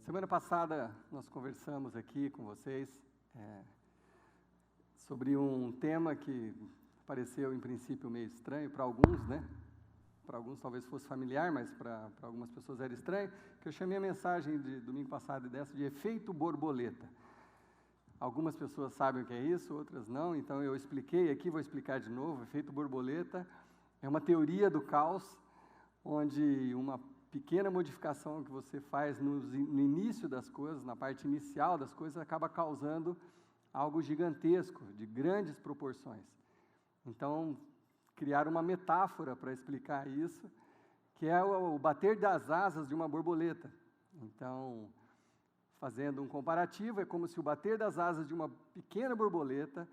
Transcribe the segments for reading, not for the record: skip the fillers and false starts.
Semana passada nós conversamos aqui com vocês sobre um tema que pareceu em princípio meio estranho para alguns, né? Para alguns talvez fosse familiar, mas para algumas pessoas era estranho, que eu chamei a mensagem de domingo passado dessa de efeito borboleta. Algumas pessoas sabem o que é isso, outras não, então eu expliquei aqui, vou explicar de novo. Efeito borboleta é uma teoria do caos, onde uma pequena modificação que você faz no início das coisas, na parte inicial das coisas, acaba causando algo gigantesco, de grandes proporções. Então, criaram uma metáfora para explicar isso, que é o bater das asas de uma borboleta. Então, fazendo um comparativo, é como se o bater das asas de uma pequena borboleta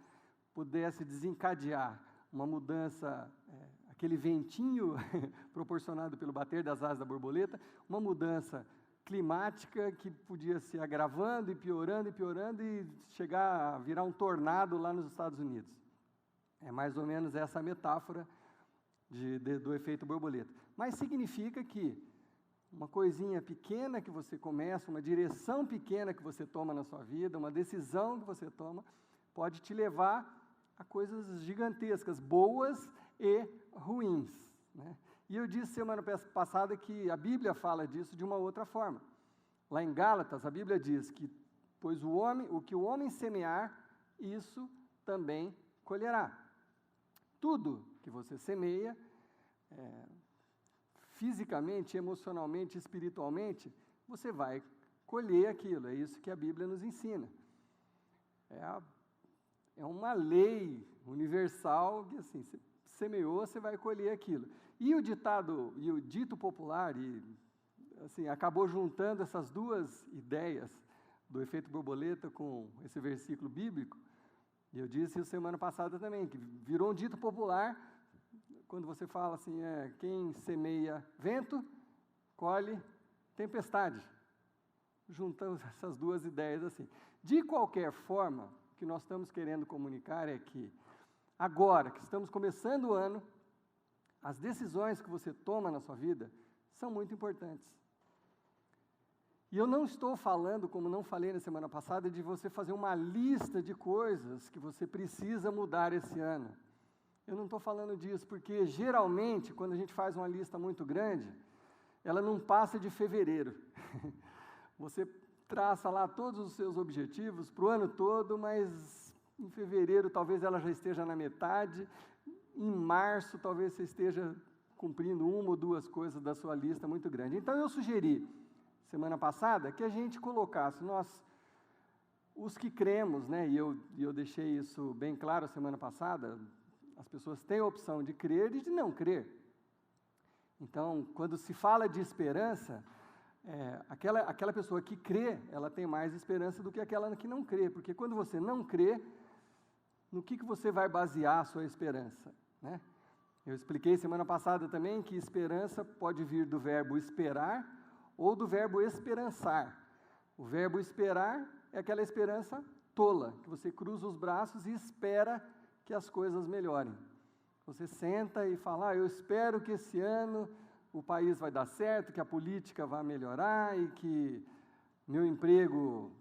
pudesse desencadear uma mudança, aquele ventinho proporcionado pelo bater das asas da borboleta, uma mudança climática que podia se agravando e piorando e chegar a virar um tornado lá nos Estados Unidos. É mais ou menos essa metáfora do efeito borboleta. Mas significa que uma coisinha pequena que você começa, uma direção pequena que você toma na sua vida, uma decisão que você toma, pode te levar a coisas gigantescas, boas e ruins, né? E eu disse semana passada que a Bíblia fala disso de uma outra forma. Lá em Gálatas, a Bíblia diz que, pois o que o homem semear, isso também colherá. Tudo que você semeia, fisicamente, emocionalmente, espiritualmente, você vai colher aquilo. É isso que a Bíblia nos ensina. É uma lei universal que, assim, você semeou, você vai colher aquilo. E o ditado, e o dito popular, assim, acabou juntando essas duas ideias do efeito borboleta com esse versículo bíblico. E eu disse isso semana passada também, que virou um dito popular, quando você fala assim, quem semeia vento, colhe tempestade. Juntamos essas duas ideias assim. De qualquer forma, o que nós estamos querendo comunicar é que, agora que estamos começando o ano, as decisões que você toma na sua vida são muito importantes. E eu não estou falando, como não falei na semana passada, de você fazer uma lista de coisas que você precisa mudar esse ano. Eu não estou falando disso, porque geralmente, quando a gente faz uma lista muito grande, ela não passa de fevereiro. Você traça lá todos os seus objetivos para o ano todo, mas em fevereiro talvez ela já esteja na metade, em março talvez você esteja cumprindo uma ou duas coisas da sua lista muito grande. Então eu sugeri, semana passada, que a gente colocasse os que cremos, né, e eu deixei isso bem claro semana passada, as pessoas têm a opção de crer e de não crer. Então, quando se fala de esperança, aquela pessoa que crê, ela tem mais esperança do que aquela que não crê, porque quando você não crê, no que você vai basear a sua esperança, né? Eu expliquei semana passada também que esperança pode vir do verbo esperar ou do verbo esperançar. O verbo esperar é aquela esperança tola, que você cruza os braços e espera que as coisas melhorem. Você senta e fala, eu espero que esse ano o país vai dar certo, que a política vai melhorar e que meu emprego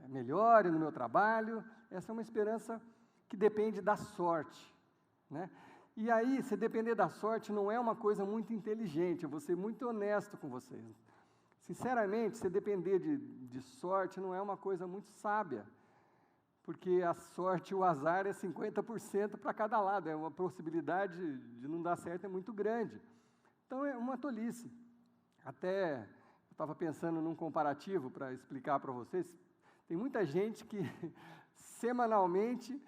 melhore no meu trabalho. Essa é uma esperança que depende da sorte, né? E aí, se depender da sorte, não é uma coisa muito inteligente, eu vou ser muito honesto com vocês. Sinceramente, se depender de sorte, não é uma coisa muito sábia, porque a sorte e o azar é 50% para cada lado, é uma possibilidade de não dar certo é muito grande. Então, é uma tolice. Até, eu estava pensando num comparativo para explicar para vocês, tem muita gente que semanalmente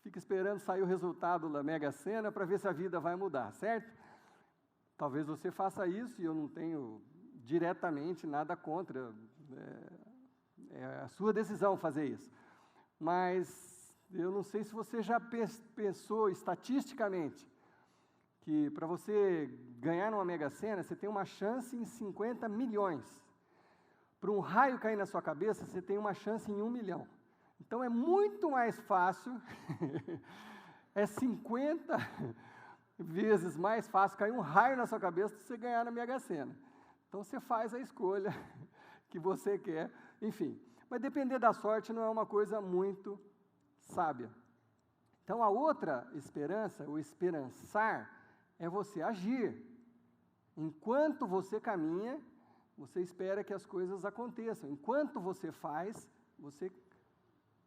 fica esperando sair o resultado da Mega Sena para ver se a vida vai mudar, certo? Talvez você faça isso e eu não tenho diretamente nada contra, é a sua decisão fazer isso. Mas eu não sei se você já pensou estatisticamente que para você ganhar numa Mega Sena, você tem uma chance em 50 milhões. Para um raio cair na sua cabeça, você tem uma chance em 1 milhão. Então, é muito mais fácil, é 50 vezes mais fácil cair um raio na sua cabeça do que você ganhar na Mega Sena. Então, você faz a escolha que você quer, enfim. Mas depender da sorte não é uma coisa muito sábia. Então, a outra esperança, o esperançar, é você agir. Enquanto você caminha, você espera que as coisas aconteçam. Enquanto você faz, você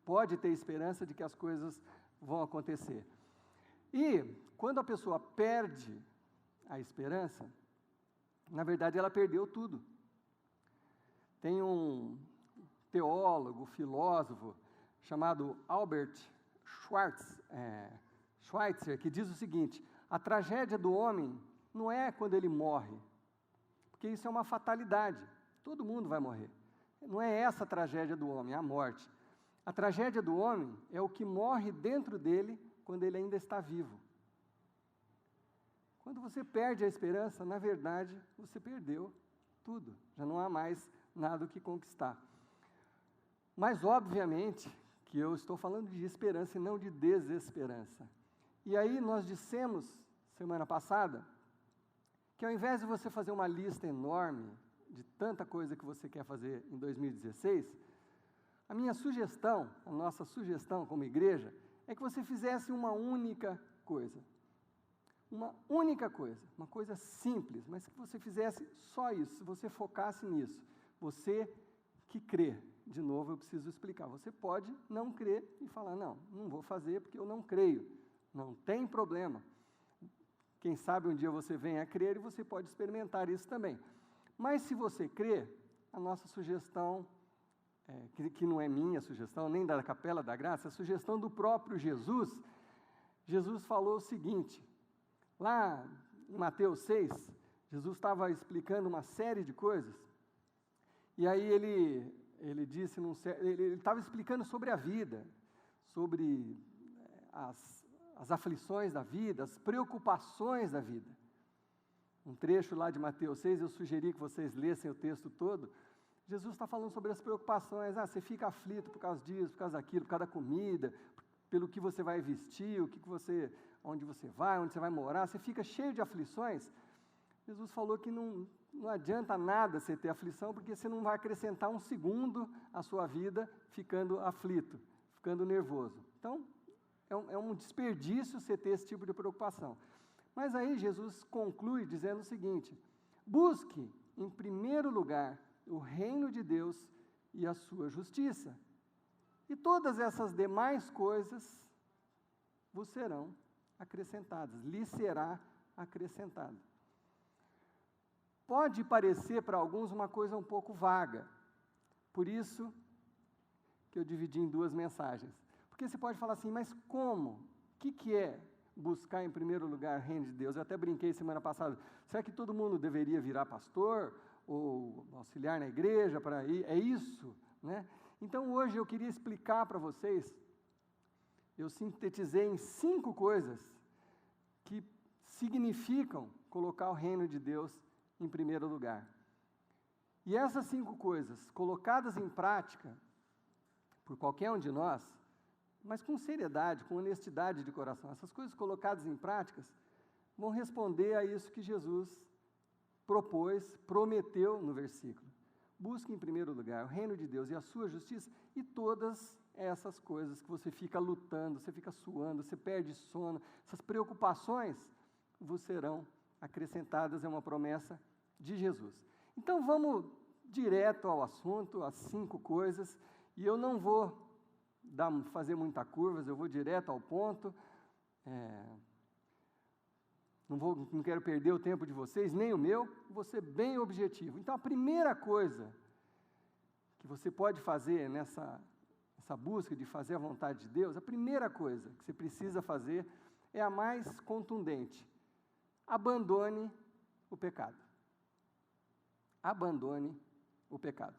pode ter esperança de que as coisas vão acontecer. E, quando a pessoa perde a esperança, na verdade, ela perdeu tudo. Tem um teólogo, filósofo, chamado Albert Schweitzer, que diz o seguinte: a tragédia do homem não é quando ele morre, porque isso é uma fatalidade, todo mundo vai morrer. Não é essa a tragédia do homem, é a morte. A tragédia do homem é o que morre dentro dele quando ele ainda está vivo. Quando você perde a esperança, na verdade, você perdeu tudo, já não há mais nada o que conquistar. Mas, obviamente, que eu estou falando de esperança e não de desesperança. E aí nós dissemos, semana passada, que ao invés de você fazer uma lista enorme de tanta coisa que você quer fazer em 2016, a minha sugestão, a nossa sugestão como igreja, é que você fizesse uma única coisa. Uma única coisa, uma coisa simples, mas que você fizesse só isso, se você focasse nisso. Você que crê, de novo eu preciso explicar, você pode não crer e falar, não vou fazer porque eu não creio, não tem problema. Quem sabe um dia você venha a crer e você pode experimentar isso também. Mas se você crê, a nossa sugestão, que não é minha sugestão, nem da Capela da Graça, é a sugestão do próprio Jesus. Jesus falou o seguinte, lá em Mateus 6, Jesus estava explicando uma série de coisas, e aí ele disse, ele estava explicando sobre a vida, sobre as aflições da vida, as preocupações da vida. Um trecho lá de Mateus 6, eu sugeri que vocês lessem o texto todo. Jesus está falando sobre as preocupações, você fica aflito por causa disso, por causa daquilo, por causa da comida, pelo que você vai vestir, onde você vai morar, você fica cheio de aflições. Jesus falou que não adianta nada você ter aflição, porque você não vai acrescentar um segundo à sua vida ficando aflito, ficando nervoso. Então, é um desperdício você ter esse tipo de preocupação. Mas aí Jesus conclui dizendo o seguinte: busque em primeiro lugar o reino de Deus e a sua justiça, e todas essas demais coisas vos serão acrescentadas, lhe será acrescentado. Pode parecer para alguns uma coisa um pouco vaga, por isso que eu dividi em duas mensagens. Porque você pode falar assim, mas como? O que é buscar em primeiro lugar o reino de Deus? Eu até brinquei semana passada, será que todo mundo deveria virar pastor ou auxiliar na igreja para ir? É isso, né? Então hoje eu queria explicar para vocês, eu sintetizei em 5 coisas que significam colocar o reino de Deus em primeiro lugar. E essas 5 coisas, colocadas em prática por qualquer um de nós, mas com seriedade, com honestidade de coração, essas coisas colocadas em práticas vão responder a isso que Jesus prometeu no versículo. Busque em primeiro lugar o reino de Deus e a sua justiça, e todas essas coisas que você fica lutando, você fica suando, você perde sono, essas preocupações vos serão acrescentadas, é uma promessa de Jesus. Então vamos direto ao assunto, as 5 coisas, e eu não vou fazer muita curvas, eu vou direto ao ponto, não quero perder o tempo de vocês, nem o meu, vou ser bem objetivo. Então a primeira coisa que você pode fazer nessa busca de fazer a vontade de Deus, a primeira coisa que você precisa fazer é a mais contundente: abandone o pecado. Abandone o pecado.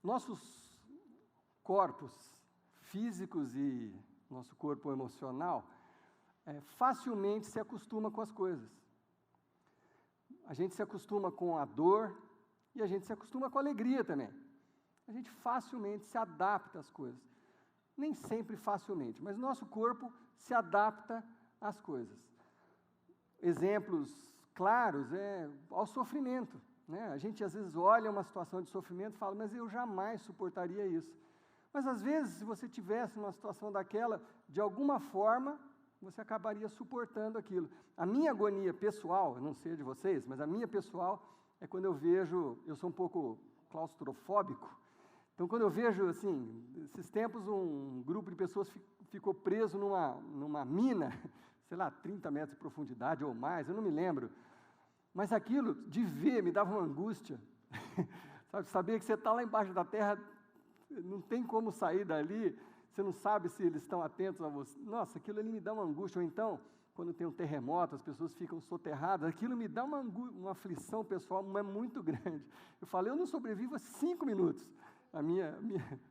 Nossos corpos físicos e nosso corpo emocional facilmente se acostuma com as coisas. A gente se acostuma com a dor e a gente se acostuma com a alegria também. A gente facilmente se adapta às coisas. Nem sempre facilmente, mas nosso corpo se adapta às coisas. Exemplos claros ao sofrimento, né? A gente às vezes olha uma situação de sofrimento e fala, mas eu jamais suportaria isso. Mas às vezes, se você tivesse uma situação daquela, de alguma forma, você acabaria suportando aquilo. A minha agonia pessoal, eu não sei de vocês, mas a minha pessoal é quando eu vejo, eu sou um pouco claustrofóbico, então quando eu vejo, assim, esses tempos um grupo de pessoas ficou preso numa mina, sei lá, 30 metros de profundidade ou mais, eu não me lembro, mas aquilo de ver me dava uma angústia, sabe, saber que você está lá embaixo da terra, não tem como sair dali, você não sabe se eles estão atentos a você. Nossa, aquilo ali me dá uma angústia. Ou então, quando tem um terremoto, as pessoas ficam soterradas, aquilo me dá uma aflição pessoal muito grande. Eu falo, eu não sobrevivo a 5 minutos.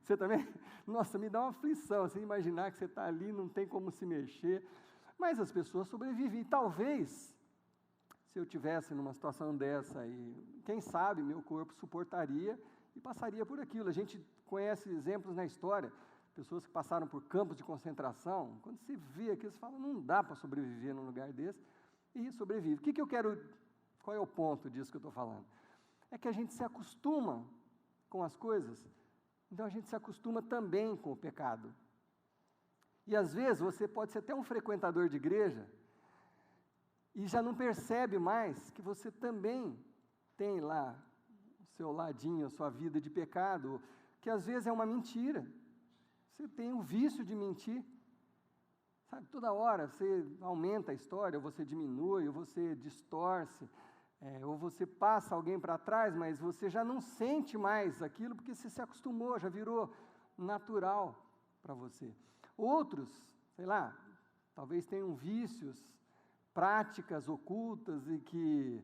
Você também? Nossa, me dá uma aflição, assim, imaginar que você está ali, não tem como se mexer. Mas as pessoas sobrevivem. E talvez, se eu tivesse numa situação dessa, e quem sabe meu corpo suportaria e passaria por aquilo. A gente conhece exemplos na história, pessoas que passaram por campos de concentração, quando você vê aquilo, você fala, não dá para sobreviver num lugar desse, e sobrevive. Qual é o ponto disso que eu estou falando? É que a gente se acostuma com as coisas, então a gente se acostuma também com o pecado. E às vezes você pode ser até um frequentador de igreja, e já não percebe mais que você também tem lá o seu ladinho, a sua vida de pecado, que às vezes é uma mentira. Você tem um vício de mentir, sabe, toda hora você aumenta a história, ou você diminui, ou você distorce, ou você passa alguém para trás, mas você já não sente mais aquilo, porque você se acostumou, já virou natural para você. Outros, sei lá, talvez tenham vícios, práticas ocultas, e que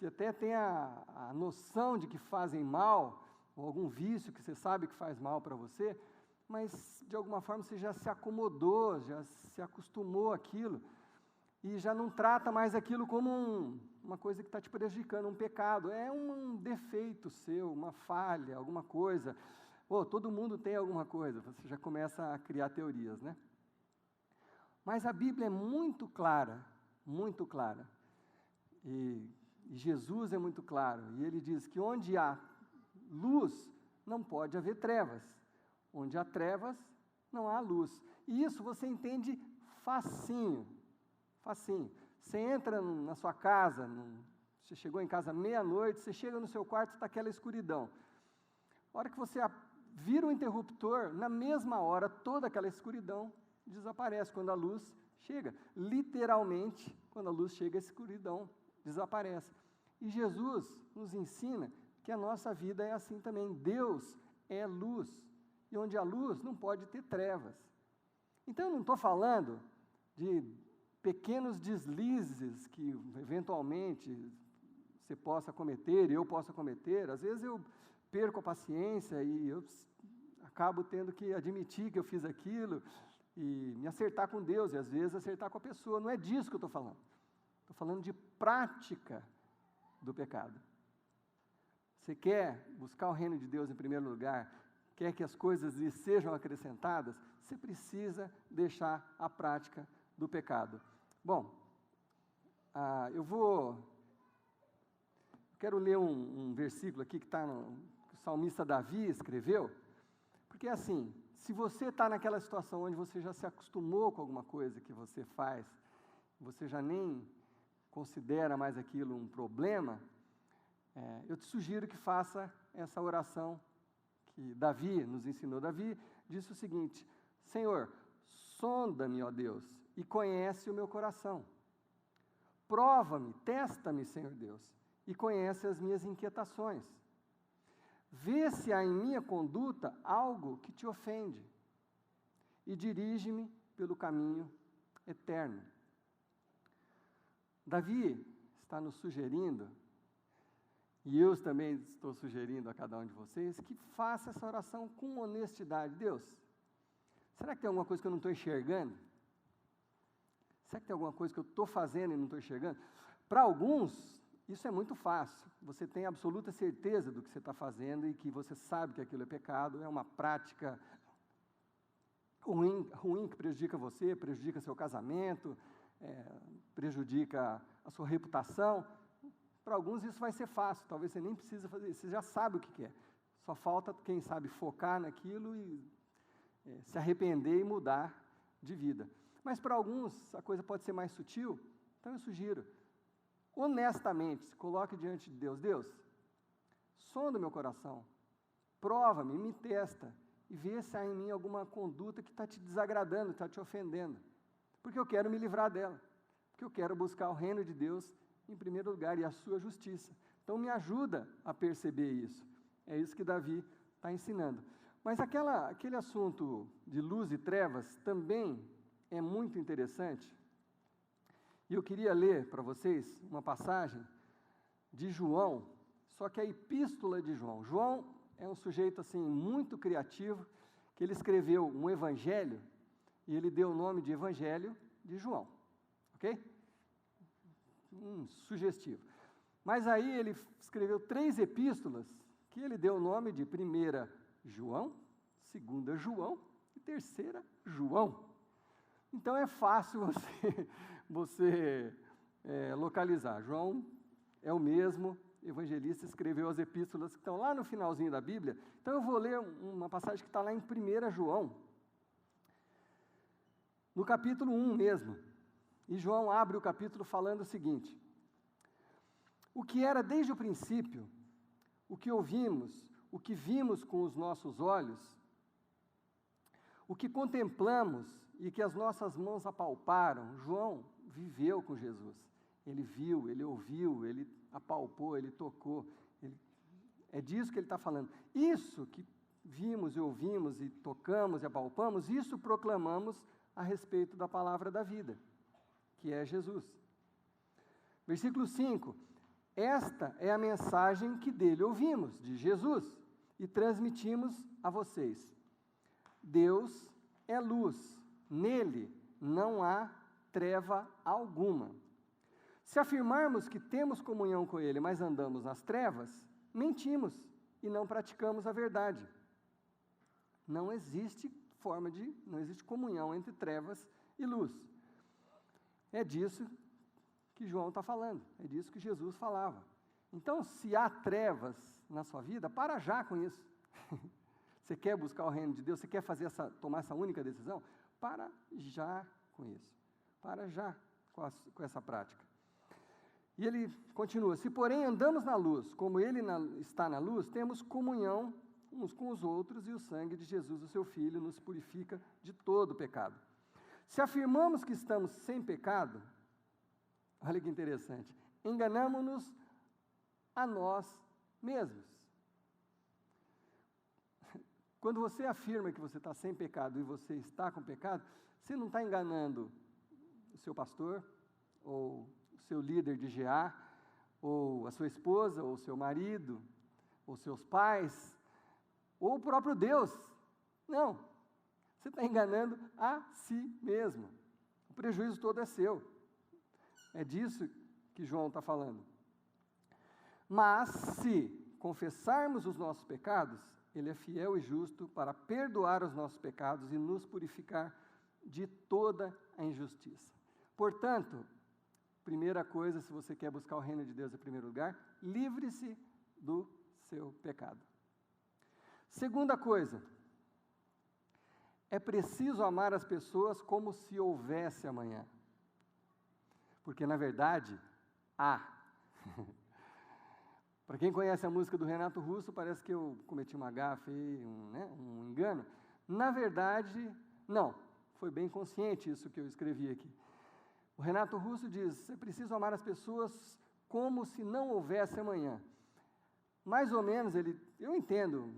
até tem a noção de que fazem mal, ou algum vício que você sabe que faz mal para você, mas de alguma forma você já se acomodou, já se acostumou àquilo, e já não trata mais aquilo como uma coisa que está te prejudicando, um pecado, é um defeito seu, uma falha, alguma coisa, todo mundo tem alguma coisa, você já começa a criar teorias, né? Mas a Bíblia é muito clara, e Jesus é muito claro, e ele diz que onde há luz, não pode haver trevas. Onde há trevas, não há luz. E isso você entende facinho. Você entra na sua casa, você chegou em casa meia-noite, você chega no seu quarto, está aquela escuridão. A hora que você vira o interruptor, na mesma hora, toda aquela escuridão desaparece quando a luz chega. Literalmente, quando a luz chega, a escuridão desaparece. E Jesus nos ensina que a nossa vida é assim também. Deus é luz, e onde há luz não pode ter trevas. Então eu não estou falando de pequenos deslizes que eventualmente você possa cometer, eu possa cometer. Às vezes eu perco a paciência e eu acabo tendo que admitir que eu fiz aquilo e me acertar com Deus, e às vezes acertar com a pessoa. Não é disso que eu estou falando. Estou falando de prática do pecado. Você quer buscar o reino de Deus em primeiro lugar, quer que as coisas lhe sejam acrescentadas, você precisa deixar a prática do pecado. Bom, quero ler um versículo aqui que o salmista Davi escreveu, porque assim, se você está naquela situação onde você já se acostumou com alguma coisa que você faz, você já nem considera mais aquilo um problema, eu te sugiro que faça essa oração que Davi nos ensinou. Davi disse o seguinte: Senhor, sonda-me, ó Deus, e conhece o meu coração. Prova-me, testa-me, Senhor Deus, e conhece as minhas inquietações. Vê se há em minha conduta algo que te ofende, e dirige-me pelo caminho eterno. Davi está nos sugerindo, e eu também estou sugerindo a cada um de vocês, que faça essa oração com honestidade. Deus, será que tem alguma coisa que eu não estou enxergando? Será que tem alguma coisa que eu estou fazendo e não estou enxergando? Para alguns, isso é muito fácil. Você tem absoluta certeza do que você está fazendo e que você sabe que aquilo é pecado, é uma prática ruim que prejudica você, prejudica seu casamento, prejudica a sua reputação. Para alguns isso vai ser fácil, talvez você nem precisa fazer isso, você já sabe o que é. Só falta, quem sabe, focar naquilo e se arrepender e mudar de vida. Mas para alguns a coisa pode ser mais sutil, então eu sugiro, honestamente, se coloque diante de Deus. Deus, sonda o meu coração, prova-me, me testa, e vê se há em mim alguma conduta que está te desagradando, está te ofendendo. Porque eu quero me livrar dela, porque eu quero buscar o reino de Deus em primeiro lugar e a sua justiça. Então me ajuda a perceber isso. É isso que Davi está ensinando. Mas aquele assunto de luz e trevas também é muito interessante. E eu queria ler para vocês uma passagem de João, só que a epístola de João. João é um sujeito assim muito criativo, que ele escreveu um evangelho, e ele deu o nome de Evangelho de João, ok? Sugestivo. Mas aí ele escreveu 3 epístolas, que ele deu o nome de 1 João, 2 João e 3 João. Então é fácil você localizar. João é o mesmo evangelista, escreveu as epístolas que estão lá no finalzinho da Bíblia. Então eu vou ler uma passagem que está lá em 1 João, no capítulo 1 mesmo. E João abre o capítulo falando o seguinte: o que era desde o princípio, o que ouvimos, o que vimos com os nossos olhos, o que contemplamos e que as nossas mãos apalparam. João viveu com Jesus. Ele viu, ele ouviu, ele apalpou, ele tocou. É disso que ele está falando. Isso que vimos e ouvimos e tocamos e apalpamos, isso proclamamos a respeito da palavra da vida, que é Jesus. Versículo 5. Esta é a mensagem que dele ouvimos, de Jesus, e transmitimos a vocês. Deus é luz, nele não há treva alguma. Se afirmarmos que temos comunhão com ele, mas andamos nas trevas, mentimos e não praticamos a verdade. Não existe comunhão entre trevas e luz. É disso que João está falando, é disso que Jesus falava. Então, se há trevas na sua vida, para já com isso. Você quer buscar o reino de Deus, você quer tomar essa única decisão? Para já com isso, para já com essa prática. E ele continua: se porém andamos na luz, como ele está na luz, temos comunhão uns com os outros, e o sangue de Jesus, o seu Filho, nos purifica de todo pecado. Se afirmamos que estamos sem pecado, olha que interessante, enganamo-nos a nós mesmos. Quando você afirma que você está sem pecado e você está com pecado, você não está enganando o seu pastor, ou o seu líder de GA, ou a sua esposa, ou o seu marido, ou seus pais, ou o próprio Deus. Não, você está enganando a si mesmo. O prejuízo todo é seu. É disso que João está falando. Mas se confessarmos os nossos pecados, ele é fiel e justo para perdoar os nossos pecados e nos purificar de toda a injustiça. Portanto, primeira coisa, se você quer buscar o reino de Deus em primeiro lugar, livre-se do seu pecado. Segunda coisa, é preciso amar as pessoas como se houvesse amanhã. Porque, na verdade, há. Para quem conhece a música do Renato Russo, parece que eu cometi uma gafe, um engano. Na verdade, não. Foi bem consciente isso que eu escrevi aqui. O Renato Russo diz: é preciso amar as pessoas como se não houvesse amanhã. Mais ou menos, eu entendo,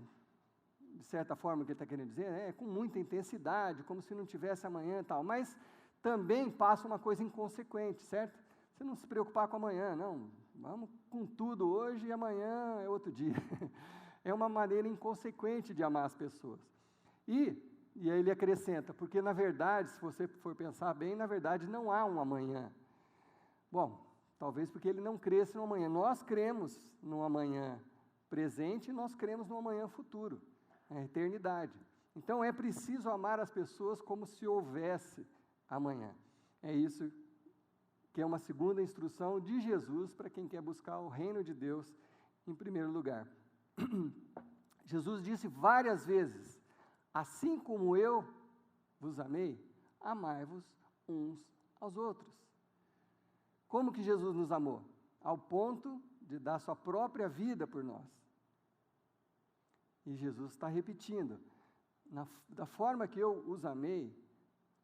de certa forma, o que ele está querendo dizer, com muita intensidade, como se não tivesse amanhã e tal, mas também passa uma coisa inconsequente, certo? Você não se preocupar com amanhã, não, vamos com tudo hoje e amanhã é outro dia. É uma maneira inconsequente de amar as pessoas. E aí ele acrescenta, porque na verdade, se você for pensar bem, na verdade não há um amanhã. Bom, talvez porque ele não cresce no amanhã. Nós cremos no amanhã presente e nós cremos no amanhã futuro, a eternidade. Então, é preciso amar as pessoas como se houvesse amanhã. É isso que é uma segunda instrução de Jesus para quem quer buscar o reino de Deus em primeiro lugar. Jesus disse várias vezes: assim como eu vos amei, amai-vos uns aos outros. Como que Jesus nos amou? Ao ponto de dar sua própria vida por nós. E Jesus está repetindo: da forma que eu os amei,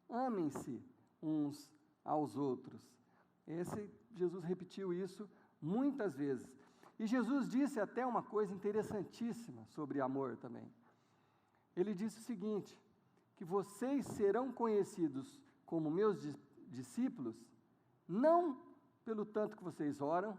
amem-se uns aos outros. Jesus repetiu isso muitas vezes. E Jesus disse até uma coisa interessantíssima sobre amor também. Ele disse o seguinte: que vocês serão conhecidos como meus discípulos, não pelo tanto que vocês oram,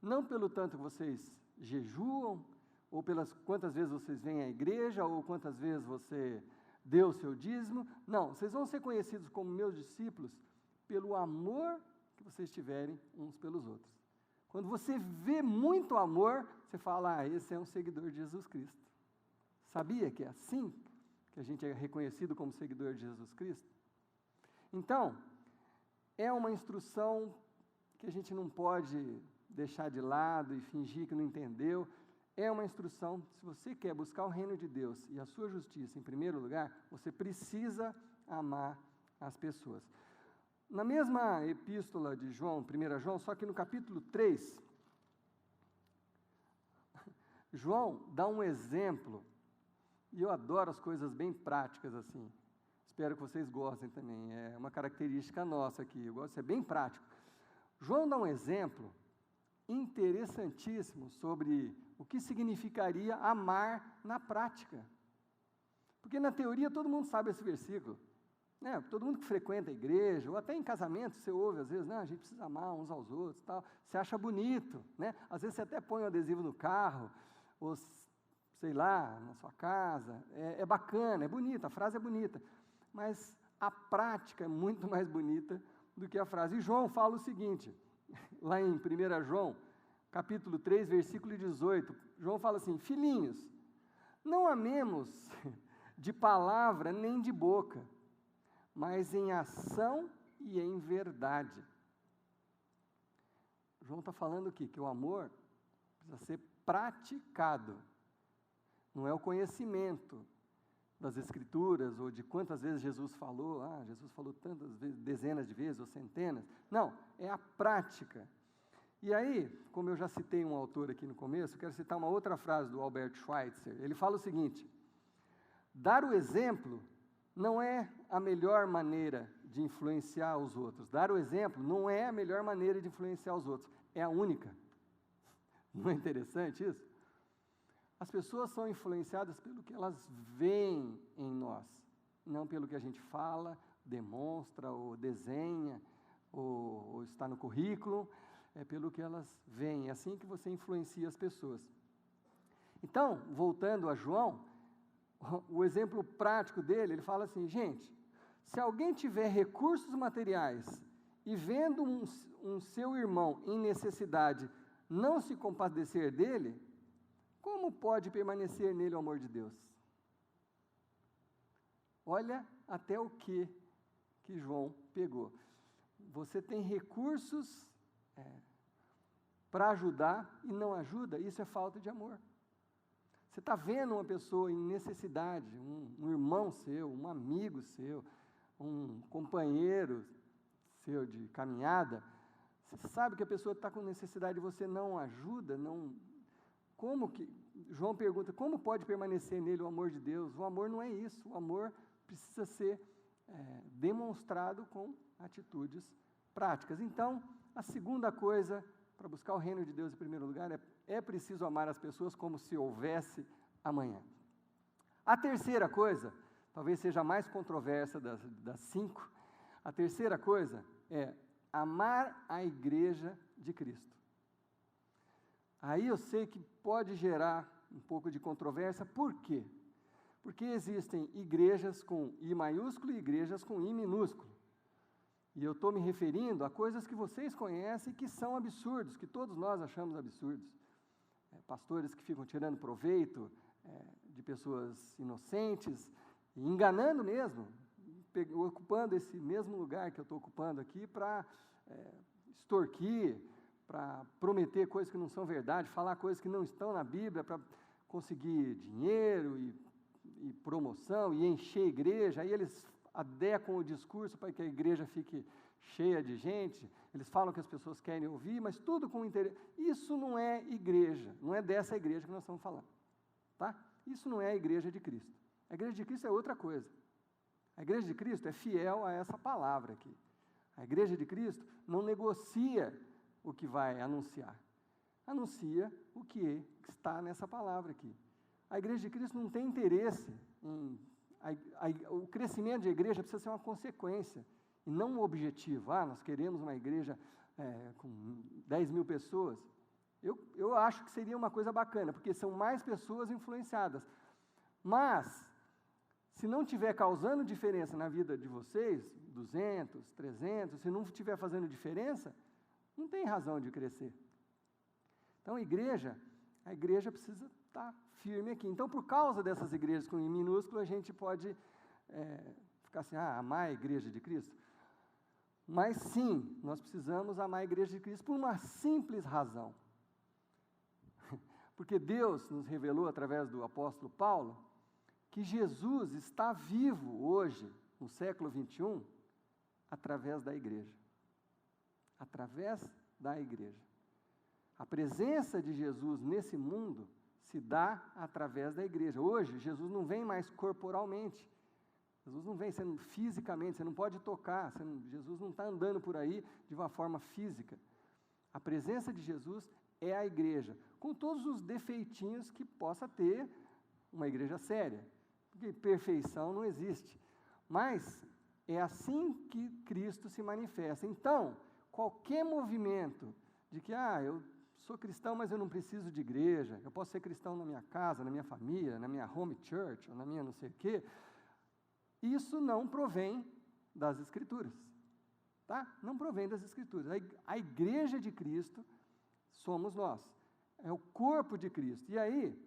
não pelo tanto que vocês jejuam, ou pelas quantas vezes vocês vêm à igreja, ou quantas vezes você deu o seu dízimo. Não, vocês vão ser conhecidos como meus discípulos pelo amor que vocês tiverem uns pelos outros. Quando você vê muito amor, você fala: esse é um seguidor de Jesus Cristo. Sabia que é assim que a gente é reconhecido como seguidor de Jesus Cristo? Então, é uma instrução que a gente não pode deixar de lado e fingir que não entendeu. É uma instrução: se você quer buscar o reino de Deus e a sua justiça em primeiro lugar, você precisa amar as pessoas. Na mesma epístola de João, 1 João, só que no capítulo 3, João dá um exemplo, e eu adoro as coisas bem práticas assim. Espero que vocês gostem também, é uma característica nossa aqui, eu gosto de ser bem prático. João dá um exemplo interessantíssimo sobre o que significaria amar na prática. Porque na teoria todo mundo sabe esse versículo. Todo mundo que frequenta a igreja, ou até em casamento, você ouve às vezes: a gente precisa amar uns aos outros, tal. Você acha bonito, né? Às vezes você até põe um adesivo no carro, ou sei lá, na sua casa. É bacana, é bonita, a frase é bonita, mas a prática é muito mais bonita do que a frase. E João fala o seguinte, lá em 1 João, capítulo 3, versículo 18, João fala assim: filhinhos, não amemos de palavra nem de boca, mas em ação e em verdade. João está falando aqui que o amor precisa ser praticado. Não é o conhecimento das Escrituras, ou de quantas vezes Jesus falou. Jesus falou tantas vezes, dezenas de vezes, ou centenas. Não, é a prática. E aí, como eu já citei um autor aqui no começo, eu quero citar uma outra frase do Albert Schweitzer. Ele fala o seguinte: dar o exemplo não é a melhor maneira de influenciar os outros. Dar o exemplo não é a melhor maneira de influenciar os outros, é a única. Não é interessante isso? As pessoas são influenciadas pelo que elas veem em nós, não pelo que a gente fala, demonstra, ou desenha, ou está no currículo, é pelo que elas veem. É assim que você influencia as pessoas. Então, voltando a João, o exemplo prático dele, ele fala assim: gente, se alguém tiver recursos materiais e vendo um seu irmão em necessidade não se compadecer dele, como pode permanecer nele o amor de Deus? Olha até o que João pegou. Você tem recursos para ajudar e não ajuda, isso é falta de amor. Você está vendo uma pessoa em necessidade, um irmão seu, um amigo seu, um companheiro seu de caminhada, você sabe que a pessoa está com necessidade e você não ajuda, João pergunta: como pode permanecer nele o amor de Deus? O amor não é isso, o amor precisa ser demonstrado com atitudes práticas. Então, a segunda coisa, para buscar o reino de Deus em primeiro lugar, é preciso amar as pessoas como se houvesse amanhã. A terceira coisa, talvez seja a mais controversa das 5, a terceira coisa é amar a igreja de Cristo. Aí eu sei que pode gerar um pouco de controvérsia. Por quê? Porque existem igrejas com I maiúsculo e igrejas com I minúsculo. E eu estou me referindo a coisas que vocês conhecem que são absurdos, que todos nós achamos absurdos. Pastores que ficam tirando proveito de pessoas inocentes, e enganando mesmo, ocupando esse mesmo lugar que eu estou ocupando aqui para extorquir, para prometer coisas que não são verdade, falar coisas que não estão na Bíblia, para conseguir dinheiro e promoção, e encher a igreja. Aí eles adequam o discurso para que a igreja fique cheia de gente, eles falam que as pessoas querem ouvir, mas tudo com interesse. Isso não é igreja, não é dessa igreja que nós estamos falando, tá? Isso não é a igreja de Cristo. A igreja de Cristo é outra coisa. A igreja de Cristo é fiel a essa palavra aqui. A igreja de Cristo não negocia o que vai anunciar. Anuncia o que está nessa palavra aqui. A igreja de Cristo não tem interesse em... o crescimento de igreja precisa ser uma consequência, e não um objetivo. Nós queremos uma igreja com 10 mil pessoas. Eu acho que seria uma coisa bacana, porque são mais pessoas influenciadas. Mas, se não estiver causando diferença na vida de vocês, 200, 300, se não estiver fazendo diferença, não tem razão de crescer. Então, a igreja precisa estar firme aqui. Então, por causa dessas igrejas com I minúsculo, a gente pode ficar assim, amar a igreja de Cristo. Mas sim, nós precisamos amar a igreja de Cristo por uma simples razão. Porque Deus nos revelou, através do apóstolo Paulo, que Jesus está vivo hoje, no século 21, através da igreja. Através da igreja. A presença de Jesus nesse mundo se dá através da igreja. Hoje, Jesus não vem mais corporalmente. Jesus não vem sendo fisicamente, você não pode tocar, Jesus não está andando por aí de uma forma física. A presença de Jesus é a igreja, com todos os defeitinhos que possa ter uma igreja séria, porque perfeição não existe. Mas é assim que Cristo se manifesta. Então, qualquer movimento de que, eu sou cristão, mas eu não preciso de igreja, eu posso ser cristão na minha casa, na minha família, na minha home church, ou na minha não sei o quê, isso não provém das Escrituras, tá? Não provém das Escrituras. A igreja de Cristo somos nós, é o corpo de Cristo. E aí,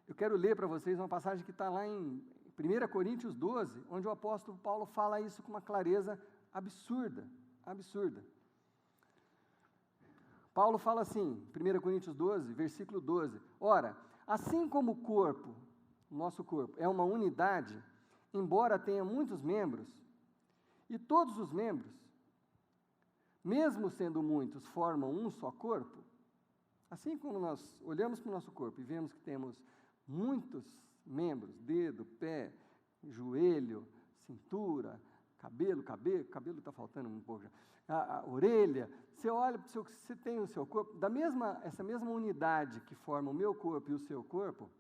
eu quero ler para vocês uma passagem que está lá em 1 Coríntios 12, onde o apóstolo Paulo fala isso com uma clareza absurda, absurda. Paulo fala assim, 1 Coríntios 12, versículo 12, ora, assim como o corpo, o nosso corpo, é uma unidade, embora tenha muitos membros, e todos os membros, mesmo sendo muitos, formam um só corpo, assim como nós olhamos para o nosso corpo e vemos que temos muitos membros, dedo, pé, joelho, cintura, cabelo está faltando um pouco já, a orelha, você olha, você tem o seu corpo, essa mesma unidade que forma o meu corpo e o seu corpo,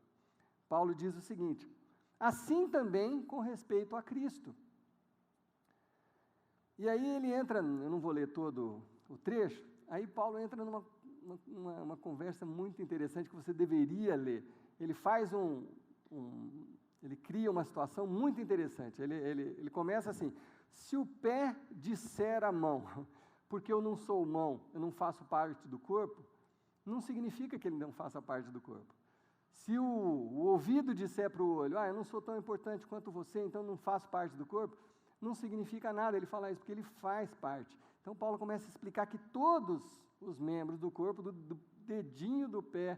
Paulo diz o seguinte, assim também com respeito a Cristo. E aí ele entra, eu não vou ler todo o trecho, aí Paulo entra numa conversa muito interessante que você deveria ler. Ele faz ele cria uma situação muito interessante. Ele começa assim, se o pé disser à mão, porque eu não sou mão, eu não faço parte do corpo, não significa que ele não faça parte do corpo. Se o ouvido disser para o olho, eu não sou tão importante quanto você, então não faço parte do corpo, não significa nada ele falar isso, porque ele faz parte. Então Paulo começa a explicar que todos os membros do corpo, do dedinho do pé,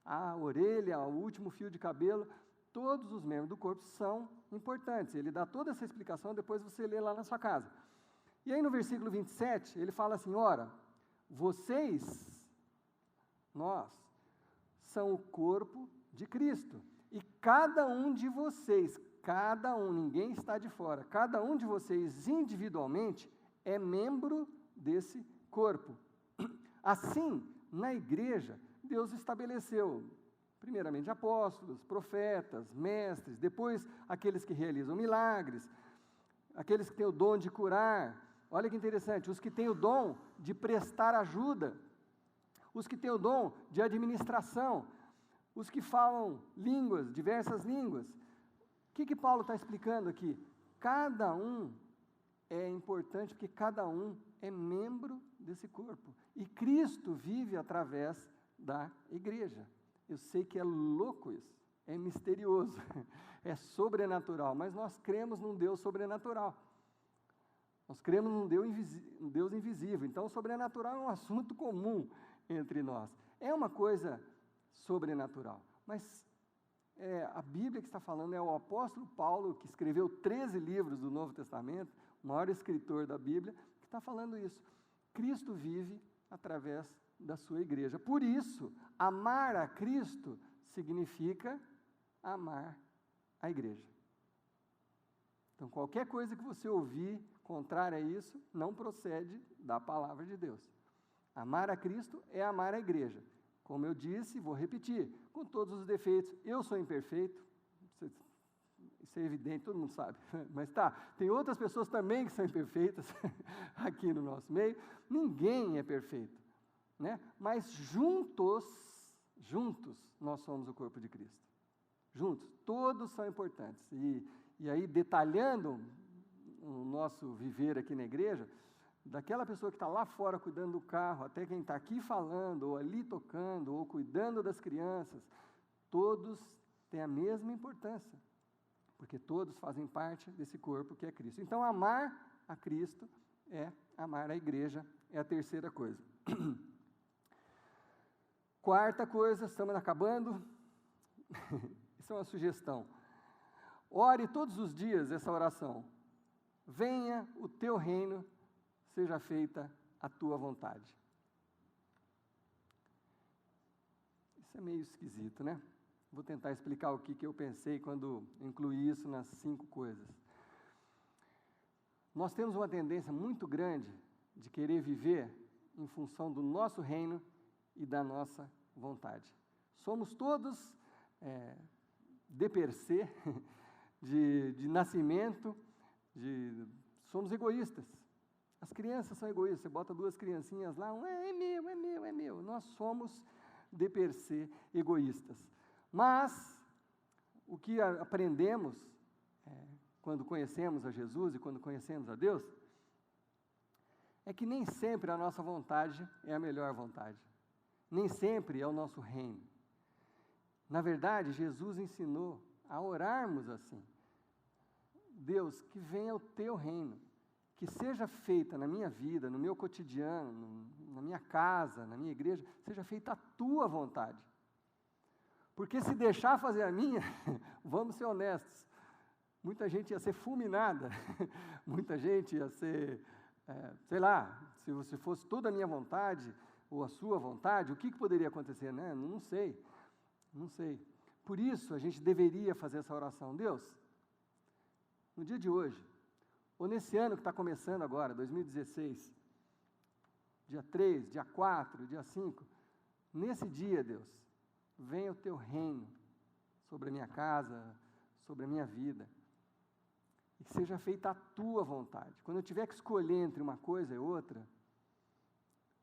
a orelha, o último fio de cabelo, todos os membros do corpo são importantes. Ele dá toda essa explicação, depois você lê lá na sua casa. E aí no versículo 27, ele fala assim, ora, nós, são o corpo de Cristo, e cada um de vocês, ninguém está de fora, cada um de vocês individualmente é membro desse corpo. Assim, na igreja, Deus estabeleceu, primeiramente apóstolos, profetas, mestres, depois aqueles que realizam milagres, aqueles que têm o dom de curar, olha que interessante, os que têm o dom de prestar ajuda, os que têm o dom de administração, os que falam línguas, diversas línguas. O que Paulo está explicando aqui? Cada um é importante porque cada um é membro desse corpo. E Cristo vive através da igreja. Eu sei que é louco isso, é misterioso. é sobrenatural, mas nós cremos num Deus sobrenatural. Nós cremos num Deus invisível. Então, o sobrenatural é um assunto comum entre nós. É uma coisa sobrenatural. Mas a Bíblia que está falando é o apóstolo Paulo, que escreveu 13 livros do Novo Testamento, o maior escritor da Bíblia, que está falando isso. Cristo vive através da sua igreja. Por isso, amar a Cristo significa amar a igreja. Então, qualquer coisa que você ouvir contrária a isso, não procede da palavra de Deus. Amar a Cristo é amar a igreja. Como eu disse, vou repetir, com todos os defeitos. Eu sou imperfeito, isso é evidente, todo mundo sabe. Mas tem outras pessoas também que são imperfeitas aqui no nosso meio. Ninguém é perfeito, né? Mas juntos, nós somos o corpo de Cristo. Juntos, todos são importantes. E aí, detalhando o nosso viver aqui na igreja, daquela pessoa que está lá fora cuidando do carro, até quem está aqui falando, ou ali tocando, ou cuidando das crianças, todos têm a mesma importância, porque todos fazem parte desse corpo que é Cristo. Então, amar a Cristo é amar a igreja, é a terceira coisa. Quarta coisa, estamos acabando, isso é uma sugestão. Ore todos os dias essa oração. Venha o teu reino, seja feita a tua vontade. Isso é meio esquisito, né? Vou tentar explicar o que eu pensei quando incluí isso nas 5 coisas. Nós temos uma tendência muito grande de querer viver em função do nosso reino e da nossa vontade. Somos todos de per se, de nascimento, somos egoístas. As crianças são egoístas, você bota 2 criancinhas lá, é meu, é meu, é meu. Nós somos de per se egoístas. Mas, o que aprendemos quando conhecemos a Jesus e quando conhecemos a Deus, é que nem sempre a nossa vontade é a melhor vontade. Nem sempre é o nosso reino. Na verdade, Jesus ensinou a orarmos assim. Deus, que venha o teu reino, que seja feita na minha vida, no meu cotidiano, na minha casa, na minha igreja, seja feita a tua vontade. Porque se deixar fazer a minha, vamos ser honestos, muita gente ia ser fulminada, muita gente ia ser, sei lá, se você fosse toda a minha vontade, ou a sua vontade, o que poderia acontecer, né? Não sei. Por isso, a gente deveria fazer essa oração. Deus, no dia de hoje, ou nesse ano que está começando agora, 2016, dia 3, dia 4, dia 5, nesse dia, Deus, venha o teu reino sobre a minha casa, sobre a minha vida, e que seja feita a tua vontade. Quando eu tiver que escolher entre uma coisa e outra,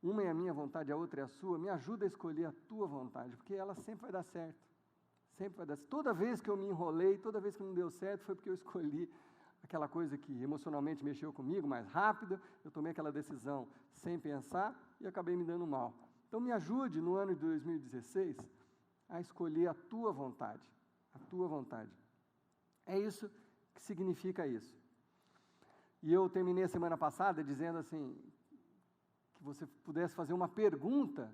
uma é a minha vontade, a outra é a sua, me ajuda a escolher a tua vontade, porque ela sempre vai dar certo. Sempre vai dar certo. Toda vez que eu me enrolei, toda vez que não deu certo, foi porque eu escolhi aquela coisa que emocionalmente mexeu comigo mais rápido, eu tomei aquela decisão sem pensar e acabei me dando mal. Então, me ajude no ano de 2016 a escolher a tua vontade. A tua vontade. É isso que significa isso. E eu terminei a semana passada dizendo assim, que você pudesse fazer uma pergunta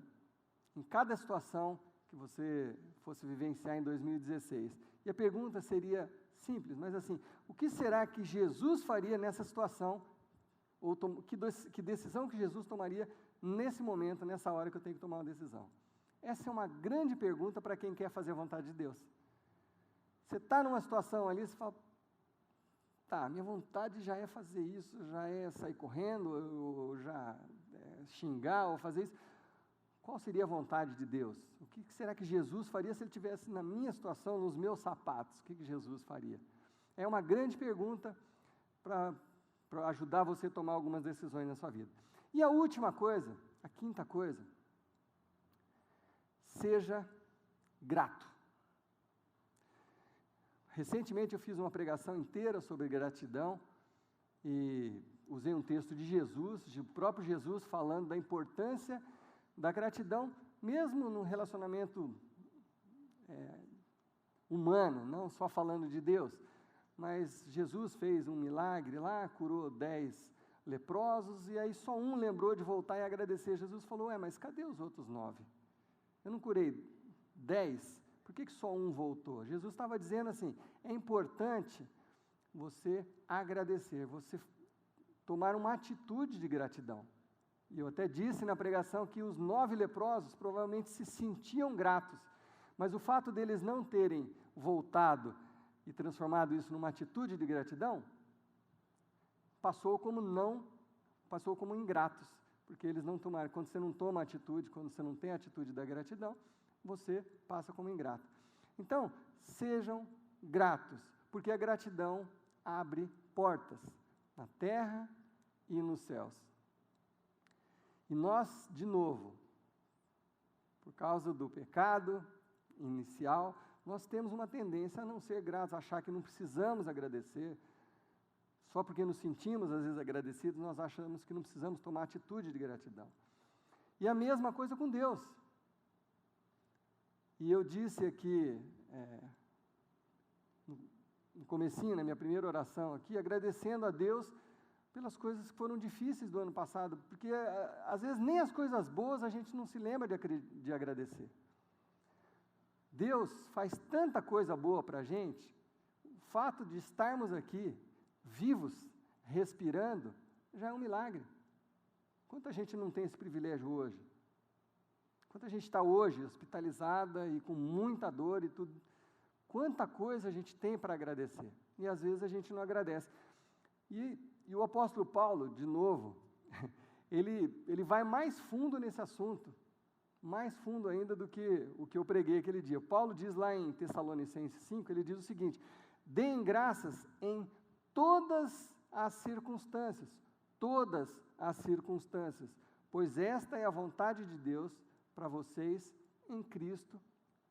em cada situação que você fosse vivenciar em 2016. E a pergunta seria simples, mas assim, o que será que Jesus faria nessa situação? Ou que decisão que Jesus tomaria nesse momento, nessa hora que eu tenho que tomar uma decisão? Essa é uma grande pergunta para quem quer fazer a vontade de Deus. Você está numa situação ali, você fala, minha vontade já é fazer isso, já é sair correndo, ou já xingar, ou fazer isso. Qual seria a vontade de Deus? O que será que Jesus faria se ele estivesse na minha situação, nos meus sapatos? O que Jesus faria? É uma grande pergunta para ajudar você a tomar algumas decisões na sua vida. E a última coisa, a quinta coisa, seja grato. Recentemente eu fiz uma pregação inteira sobre gratidão e usei um texto de Jesus, do próprio Jesus, falando da importância da gratidão, mesmo num relacionamento humano, não só falando de Deus. Mas Jesus fez um milagre lá, curou 10 leprosos, e aí só um lembrou de voltar e agradecer. Jesus falou, mas cadê os outros 9? Eu não curei 10, por que só um voltou? Jesus estava dizendo assim, é importante você agradecer, você tomar uma atitude de gratidão. E eu até disse na pregação que os 9 leprosos provavelmente se sentiam gratos, mas o fato deles não terem voltado e transformado isso numa atitude de gratidão, passou como ingratos, porque eles não tomaram. Quando você não toma atitude, quando você não tem a atitude da gratidão, você passa como ingrato. Então, sejam gratos, porque a gratidão abre portas na terra e nos céus. E nós, de novo, por causa do pecado inicial, nós temos uma tendência a não ser gratos, a achar que não precisamos agradecer. Só porque nos sentimos, às vezes, agradecidos, nós achamos que não precisamos tomar atitude de gratidão. E a mesma coisa com Deus. E eu disse aqui, no comecinho, na minha primeira oração aqui, agradecendo a Deus pelas coisas que foram difíceis do ano passado, porque às vezes nem as coisas boas a gente não se lembra de agradecer. Deus faz tanta coisa boa para a gente, o fato de estarmos aqui, vivos, respirando, já é um milagre. Quanta gente não tem esse privilégio hoje? Quanta gente está hoje hospitalizada e com muita dor e tudo? Quanta coisa a gente tem para agradecer? E às vezes a gente não agradece. E o apóstolo Paulo, de novo, ele vai mais fundo nesse assunto, mais fundo ainda do que o que eu preguei aquele dia. Paulo diz lá em Tessalonicenses 5, ele diz o seguinte, deem graças em todas as circunstâncias, pois esta é a vontade de Deus para vocês em Cristo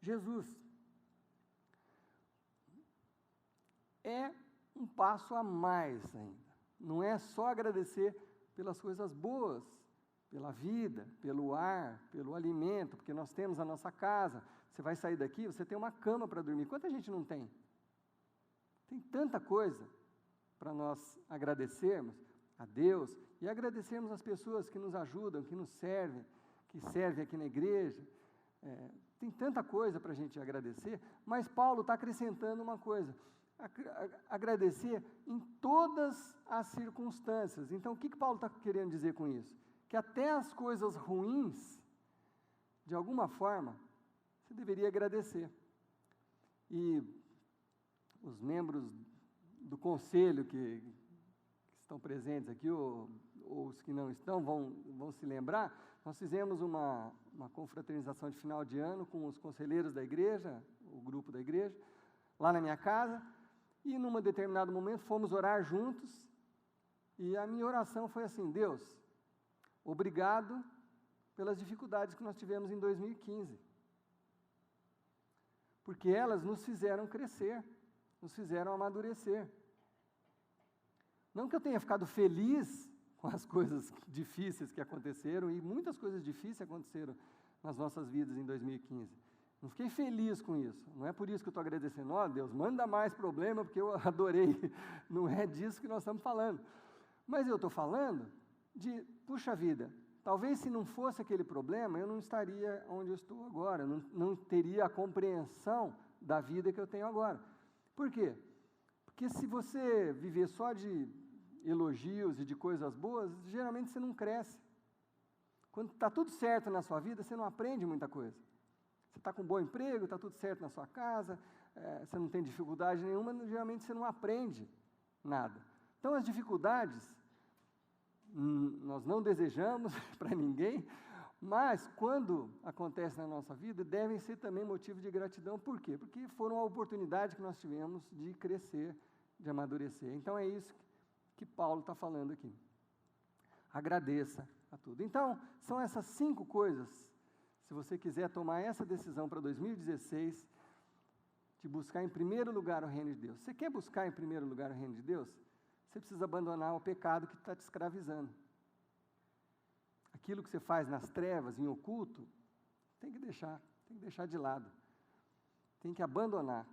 Jesus. É um passo a mais ainda, não é só agradecer pelas coisas boas, pela vida, pelo ar, pelo alimento, porque nós temos a nossa casa, você vai sair daqui, você tem uma cama para dormir, quanta gente não tem? Tem tanta coisa para nós agradecermos a Deus e agradecermos as pessoas que nos ajudam, que nos servem, que servem aqui na igreja. Tem tanta coisa para a gente agradecer, mas Paulo está acrescentando uma coisa, agradecer em todas as circunstâncias. Então, o que Paulo está querendo dizer com isso? Que até as coisas ruins, de alguma forma, você deveria agradecer. E os membros do conselho que estão presentes aqui, ou os que não estão, vão se lembrar, nós fizemos uma confraternização de final de ano com os conselheiros da igreja, o grupo da igreja, lá na minha casa, e num determinado momento fomos orar juntos, e a minha oração foi assim, Deus, obrigado pelas dificuldades que nós tivemos em 2015, porque elas nos fizeram crescer, nos fizeram amadurecer. Não que eu tenha ficado feliz com as coisas difíceis que aconteceram, e muitas coisas difíceis aconteceram nas nossas vidas em 2015. Não fiquei feliz com isso, não é por isso que eu estou agradecendo, Deus, manda mais problema, porque eu adorei, não é disso que nós estamos falando. Mas eu estou falando de, puxa vida, talvez se não fosse aquele problema, eu não estaria onde eu estou agora, não teria a compreensão da vida que eu tenho agora. Por quê? Porque se você viver só de elogios e de coisas boas, geralmente você não cresce. Quando está tudo certo na sua vida, você não aprende muita coisa. Você está com um bom emprego, está tudo certo na sua casa, você não tem dificuldade nenhuma, geralmente você não aprende nada. Então, as dificuldades, nós não desejamos para ninguém, mas quando acontece na nossa vida, devem ser também motivo de gratidão. Por quê? Porque foram a oportunidade que nós tivemos de crescer, de amadurecer. Então, é isso que Paulo está falando aqui. Agradeça a tudo. Então, são essas 5 coisas, se você quiser tomar essa decisão para 2016, de buscar em primeiro lugar o reino de Deus. Você quer buscar em primeiro lugar o reino de Deus? Você precisa abandonar o pecado que está te escravizando. Aquilo que você faz nas trevas, em oculto, tem que deixar de lado. Tem que abandonar.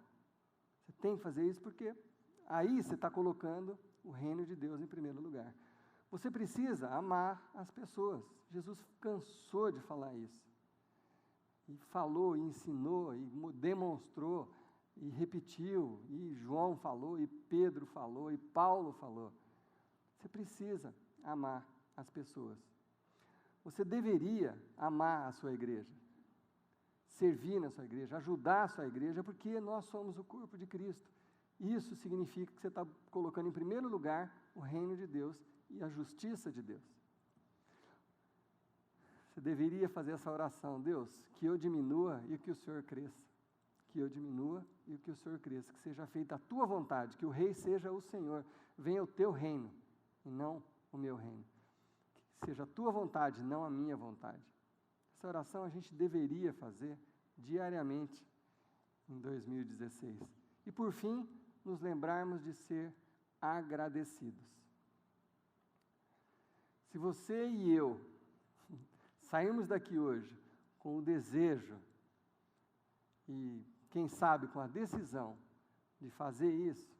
Você tem que fazer isso porque aí você está colocando o reino de Deus em primeiro lugar. Você precisa amar as pessoas. Jesus cansou de falar isso. E falou, e ensinou, e demonstrou, e repetiu, e João falou, e Pedro falou, e Paulo falou. Você precisa amar as pessoas. Você deveria amar a sua igreja, servir na sua igreja, ajudar a sua igreja, porque nós somos o corpo de Cristo. Isso significa que você está colocando em primeiro lugar o reino de Deus e a justiça de Deus. Você deveria fazer essa oração: Deus, que eu diminua e que o Senhor cresça. Que eu diminua e que o Senhor cresça. Que seja feita a tua vontade, que o rei seja o Senhor. Venha o teu reino e não o meu reino. Que seja a tua vontade, não a minha vontade. Essa oração a gente deveria fazer diariamente em 2016. E por fim, nos lembrarmos de ser agradecidos. Se você e eu sairmos daqui hoje com o desejo e, quem sabe, com a decisão de fazer isso,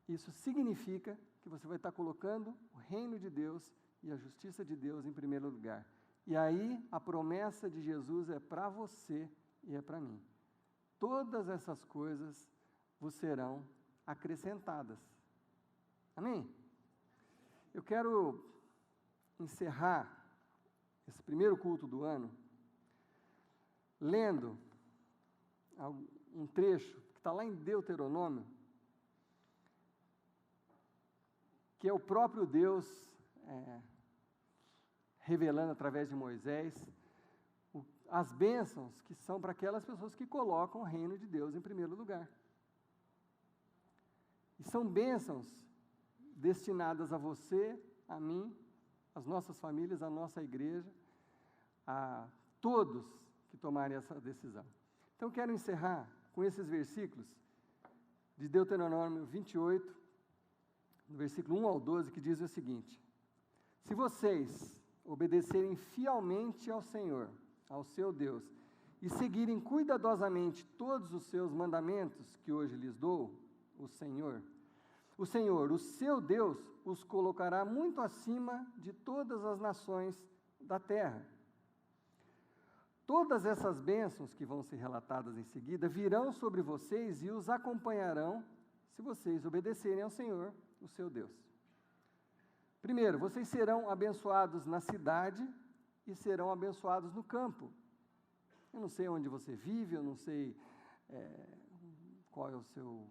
isso significa que você vai estar colocando o reino de Deus e a justiça de Deus em primeiro lugar. E aí a promessa de Jesus é para você e é para mim. Todas essas coisas vos serão acrescentadas. Amém? Eu quero encerrar esse primeiro culto do ano lendo um trecho que está lá em Deuteronômio, que é o próprio Deus revelando através de Moisés as bênçãos que são para aquelas pessoas que colocam o reino de Deus em primeiro lugar. E são bênçãos destinadas a você, a mim, às nossas famílias, à nossa igreja, a todos que tomarem essa decisão. Então, quero encerrar com esses versículos de Deuteronômio 28, no versículo 1 ao 12, que diz o seguinte: se vocês obedecerem fielmente ao Senhor, ao seu Deus, e seguirem cuidadosamente todos os seus mandamentos que hoje lhes dou, o Senhor, o seu Deus, os colocará muito acima de todas as nações da terra. Todas essas bênçãos que vão ser relatadas em seguida virão sobre vocês e os acompanharão se vocês obedecerem ao Senhor, o seu Deus. Primeiro, vocês serão abençoados na cidade e serão abençoados no campo. Eu não sei onde você vive, eu não sei qual é o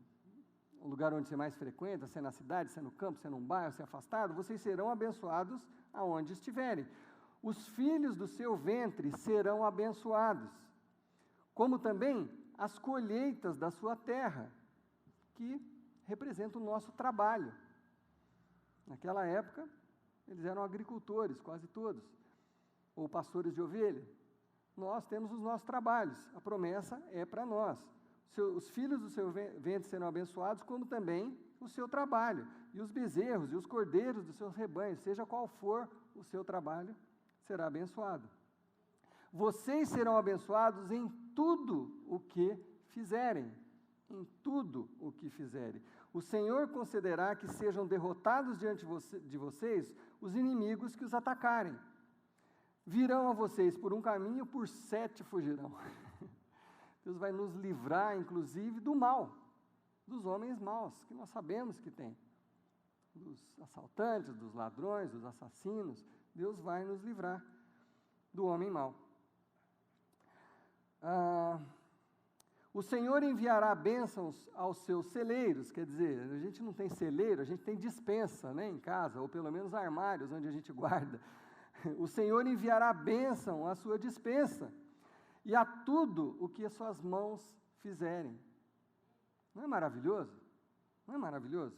lugar onde você mais frequenta, se é na cidade, se é no campo, se é num bairro, se é afastado. Vocês serão abençoados aonde estiverem. Os filhos do seu ventre serão abençoados, como também as colheitas da sua terra, que representam o nosso trabalho. Naquela época, eles eram agricultores, quase todos, ou pastores de ovelha. Nós temos os nossos trabalhos, a promessa é para nós. Os filhos do seu ventre serão abençoados, como também o seu trabalho, e os bezerros e os cordeiros dos seus rebanhos, seja qual for o seu trabalho, será abençoado. Vocês serão abençoados em tudo o que fizerem, em tudo o que fizerem. O Senhor concederá que sejam derrotados diante de vocês os inimigos que os atacarem. Virão a vocês por um caminho, por 7 fugirão. Deus vai nos livrar, inclusive, do mal, dos homens maus, que nós sabemos que tem. Dos assaltantes, dos ladrões, dos assassinos. Deus vai nos livrar do homem mau. O Senhor enviará bênçãos aos seus celeiros, quer dizer, a gente não tem celeiro, a gente tem despensa, né, em casa, ou pelo menos armários onde a gente guarda. O Senhor enviará bênção à sua despensa e a tudo o que as suas mãos fizerem. Não é maravilhoso? Não é maravilhoso?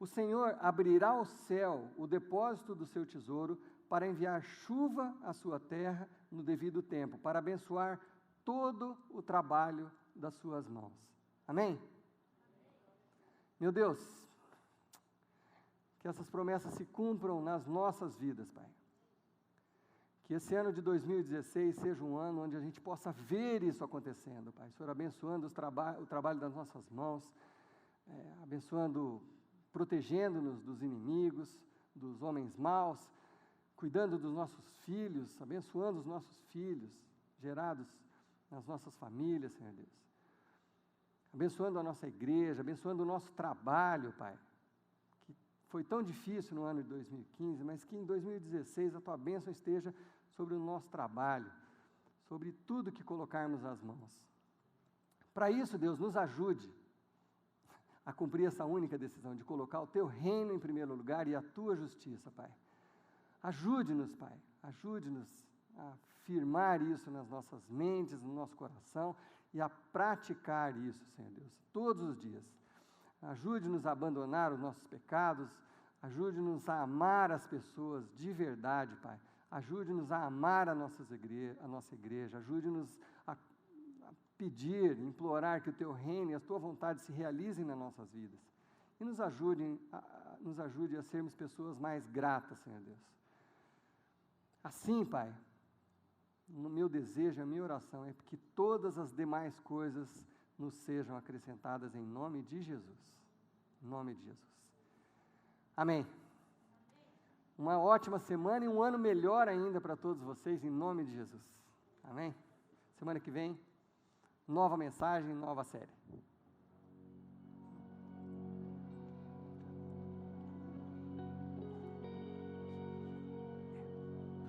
O Senhor abrirá o céu, o depósito do seu tesouro, para enviar chuva à sua terra no devido tempo, para abençoar todo o trabalho das suas mãos. Amém? Meu Deus, que essas promessas se cumpram nas nossas vidas, Pai. Que esse ano de 2016 seja um ano onde a gente possa ver isso acontecendo, Pai. Senhor, abençoando o trabalho das nossas mãos, abençoando, protegendo-nos dos inimigos, dos homens maus, cuidando dos nossos filhos, abençoando os nossos filhos, gerados nas nossas famílias, Senhor Deus. Abençoando a nossa igreja, abençoando o nosso trabalho, Pai, que foi tão difícil no ano de 2015, mas que em 2016 a Tua bênção esteja sobre o nosso trabalho, sobre tudo que colocarmos nas mãos. Para isso, Deus, nos ajude a cumprir essa única decisão de colocar o Teu reino em primeiro lugar e a Tua justiça, Pai. Ajude-nos, Pai, ajude-nos a firmar isso nas nossas mentes, no nosso coração e a praticar isso, Senhor Deus, todos os dias. Ajude-nos a abandonar os nossos pecados, ajude-nos a amar as pessoas de verdade, Pai. Ajude-nos a amar a nossa igreja, ajude-nos a pedir, implorar que o Teu reino e a Tua vontade se realizem nas nossas vidas. E nos ajude a sermos pessoas mais gratas, Senhor Deus. Assim, Pai, o meu desejo, a minha oração é que todas as demais coisas nos sejam acrescentadas em nome de Jesus. Em nome de Jesus. Amém. Uma ótima semana e um ano melhor ainda para todos vocês, em nome de Jesus. Amém? Semana que vem, nova mensagem, nova série.